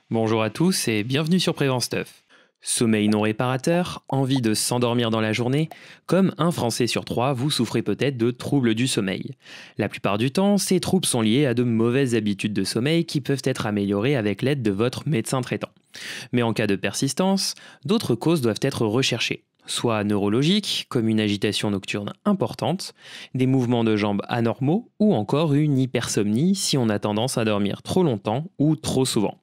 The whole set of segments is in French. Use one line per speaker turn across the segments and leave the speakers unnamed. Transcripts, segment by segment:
Bonjour à tous et bienvenue sur Prevent Stuff. Sommeil non réparateur, envie de s'endormir dans la journée, comme un Français sur trois, vous souffrez peut-être de troubles du sommeil. La plupart du temps, ces troubles sont liés à de mauvaises habitudes de sommeil qui peuvent être améliorées avec l'aide de votre médecin traitant. Mais en cas de persistance, d'autres causes doivent être recherchées. Soit neurologiques, comme une agitation nocturne importante, des mouvements de jambes anormaux ou encore une hypersomnie si on a tendance à dormir trop longtemps ou trop souvent.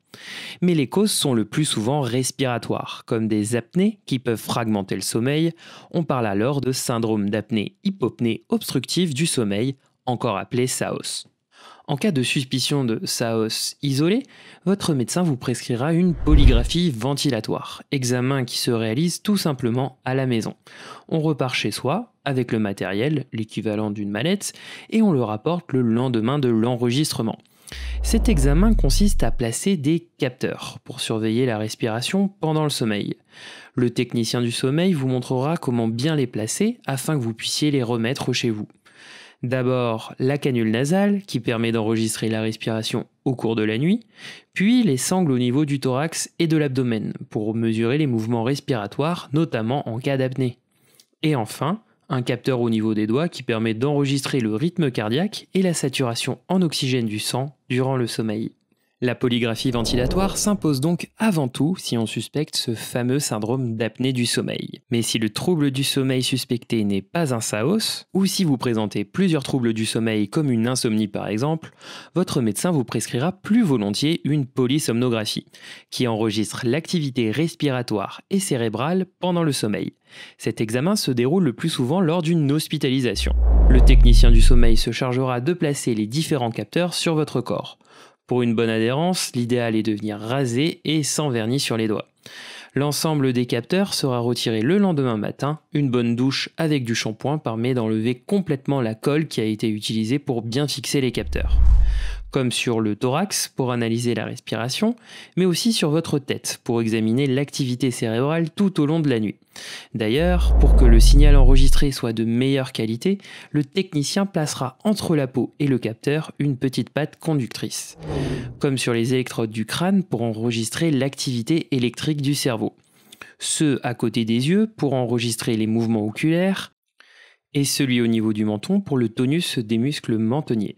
Mais les causes sont le plus souvent respiratoires, comme des apnées qui peuvent fragmenter le sommeil. On parle alors de syndrome d'apnée-hypopnée obstructive du sommeil, encore appelé SAOS. En cas de suspicion de SAOS isolé, votre médecin vous prescrira une polygraphie ventilatoire, examen qui se réalise tout simplement à la maison. On repart chez soi avec le matériel, l'équivalent d'une mallette, et on le rapporte le lendemain de l'enregistrement. Cet examen consiste à placer des capteurs pour surveiller la respiration pendant le sommeil. Le technicien du sommeil vous montrera comment bien les placer afin que vous puissiez les remettre chez vous. D'abord, la canule nasale qui permet d'enregistrer la respiration au cours de la nuit, puis les sangles au niveau du thorax et de l'abdomen pour mesurer les mouvements respiratoires, notamment en cas d'apnée. Et enfin, un capteur au niveau des doigts qui permet d'enregistrer le rythme cardiaque et la saturation en oxygène du sang durant le sommeil. La polygraphie ventilatoire s'impose donc avant tout si on suspecte ce fameux syndrome d'apnée du sommeil. Mais si le trouble du sommeil suspecté n'est pas un SAOS, ou si vous présentez plusieurs troubles du sommeil comme une insomnie par exemple, votre médecin vous prescrira plus volontiers une polysomnographie, qui enregistre l'activité respiratoire et cérébrale pendant le sommeil. Cet examen se déroule le plus souvent lors d'une hospitalisation. Le technicien du sommeil se chargera de placer les différents capteurs sur votre corps. Pour une bonne adhérence, l'idéal est de venir raser et sans vernis sur les doigts. L'ensemble des capteurs sera retiré le lendemain matin. Une bonne douche avec du shampoing permet d'enlever complètement la colle qui a été utilisée pour bien fixer les capteurs. Comme sur le thorax pour analyser la respiration, mais aussi sur votre tête pour examiner l'activité cérébrale tout au long de la nuit. D'ailleurs, pour que le signal enregistré soit de meilleure qualité, le technicien placera entre la peau et le capteur une petite patte conductrice, comme sur les électrodes du crâne pour enregistrer l'activité électrique du cerveau. Ceux à côté des yeux pour enregistrer les mouvements oculaires et celui au niveau du menton pour le tonus des muscles mentonniers.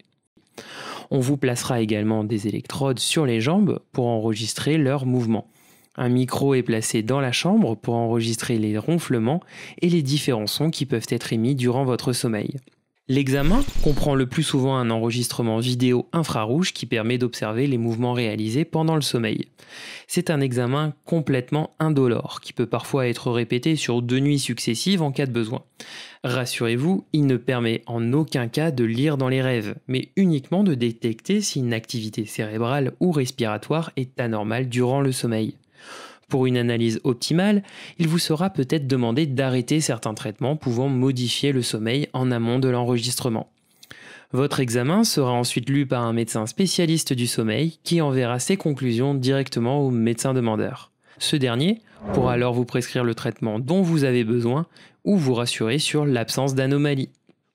On vous placera également des électrodes sur les jambes pour enregistrer leurs mouvements. Un micro est placé dans la chambre pour enregistrer les ronflements et les différents sons qui peuvent être émis durant votre sommeil. L'examen comprend le plus souvent un enregistrement vidéo infrarouge qui permet d'observer les mouvements réalisés pendant le sommeil. C'est un examen complètement indolore qui peut parfois être répété sur 2 nuits successives en cas de besoin. Rassurez-vous, il ne permet en aucun cas de lire dans les rêves, mais uniquement de détecter si une activité cérébrale ou respiratoire est anormale durant le sommeil. Pour une analyse optimale, il vous sera peut-être demandé d'arrêter certains traitements pouvant modifier le sommeil en amont de l'enregistrement. Votre examen sera ensuite lu par un médecin spécialiste du sommeil qui enverra ses conclusions directement au médecin demandeur. Ce dernier pourra alors vous prescrire le traitement dont vous avez besoin ou vous rassurer sur l'absence d'anomalie.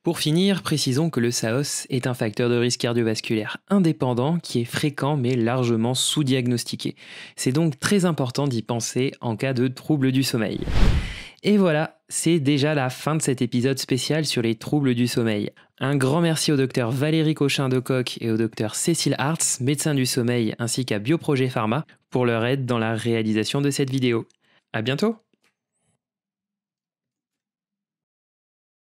Pour finir, précisons que le SAOS est un facteur de risque cardiovasculaire indépendant qui est fréquent mais largement sous-diagnostiqué. C'est donc très important d'y penser en cas de troubles du sommeil. Et voilà, c'est déjà la fin de cet épisode spécial sur les troubles du sommeil. Un grand merci au docteur Valérie Cochin-Decoq et au docteur Cécile Hartz, médecin du sommeil, ainsi qu'à Bioprojet Pharma, pour leur aide dans la réalisation de cette vidéo. À bientôt!